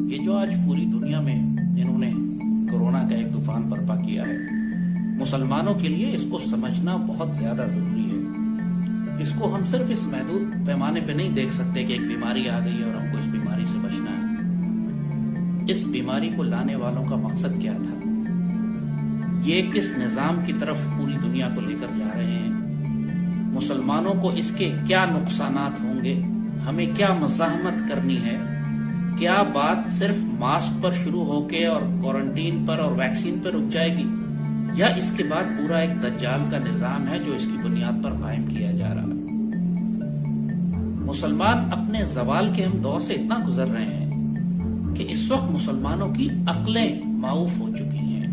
یہ جو آج پوری دنیا میں انہوں نے کورونا کا ایک طوفان برپا کیا ہے، مسلمانوں کے لیے اس کو سمجھنا بہت زیادہ ضروری ہے۔ اس کو ہم صرف اس محدود پیمانے پہ نہیں دیکھ سکتے کہ ایک بیماری آ گئی ہے اور ہم کو اس بیماری سے بچنا ہے۔ اس بیماری کو لانے والوں کا مقصد کیا تھا؟ یہ کس نظام کی طرف پوری دنیا کو لے کر جا رہے ہیں؟ مسلمانوں کو اس کے کیا نقصانات ہوں گے؟ ہمیں کیا مزاحمت کرنی ہے؟ کیا بات صرف ماسک پر شروع ہو کے اور کوارنٹین پر اور ویکسین پر رک جائے گی، یا اس کے بعد پورا ایک دجال کا نظام ہے جو اس کی بنیاد پر قائم کیا جا رہا ہے؟ مسلمان اپنے زوال کے ہم دور سے اتنا گزر رہے ہیں کہ اس وقت مسلمانوں کی عقلیں معوف ہو چکی ہیں،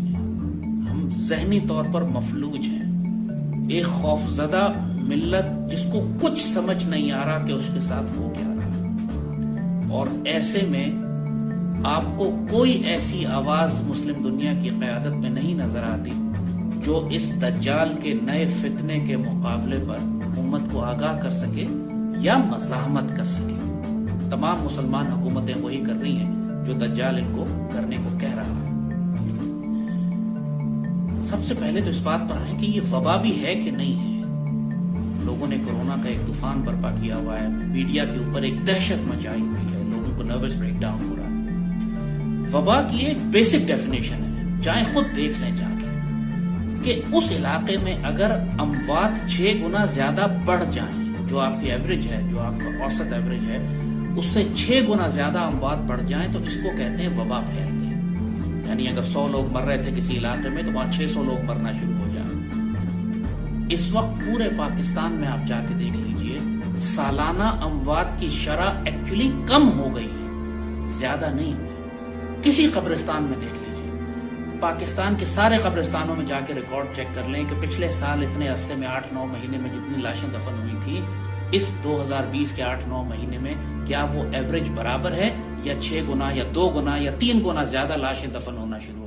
ہم ذہنی طور پر مفلوج ہیں، ایک خوفزدہ ملت جس کو کچھ سمجھ نہیں آ رہا کہ اس کے ساتھ ہو کیا رہا ہے۔ اور ایسے میں آپ کو کوئی ایسی آواز مسلم دنیا کی قیادت میں نہیں نظر آتی جو اس دجال کے نئے فتنے کے مقابلے پر امت کو آگاہ کر سکے یا مزاحمت کر سکے۔ تمام مسلمان حکومتیں وہی کر رہی ہیں جو دجال ان کو کرنے کو کہہ رہا ہے۔ سب سے پہلے تو اس بات پر آئیں کہ یہ وبا بھی ہے کہ نہیں ہے۔ لوگوں نے کورونا کا ایک طوفان برپا کیا ہوا ہے، میڈیا کے اوپر ایک دہشت مچائی ہوئی ہے، لوگوں کو نروس بریک ڈاؤن ہو رہا ہے۔ وبا کی ایک بیسک ڈیفینیشن ہے، چاہے خود دیکھ لیں جا کے، کہ اس علاقے میں اگر اموات 6 گنا زیادہ بڑھ جائیں، جو آپ کی ایوریج ہے، جو آپ کا اوسط ایوریج ہے، اس سے 6 گنا زیادہ اموات بڑھ جائیں تو اس کو کہتے ہیں وبا پھیل گئی۔ یعنی اگر 100 لوگ مر رہے تھے کسی علاقے میں تو وہاں 600 لوگ مرنا شروع ہو جائیں۔ اس وقت پورے پاکستان میں آپ جا کے دیکھ لیجئے، سالانہ اموات کی شرح ایکچولی کم ہو گئی ہے، زیادہ نہیں ہوئی۔ کسی قبرستان میں دیکھ لیجئے، پاکستان کے سارے قبرستانوں میں جا کے ریکارڈ چیک کر لیں کہ پچھلے سال اتنے عرصے میں 8-9 مہینے میں جتنی لاشیں دفن ہوئی تھی، اس 2020 کے 8-9 مہینے میں کیا وہ ایوریج برابر ہے، یا 6 گنا یا 2 گنا یا 3 گنا زیادہ لاشیں دفن ہونا شروع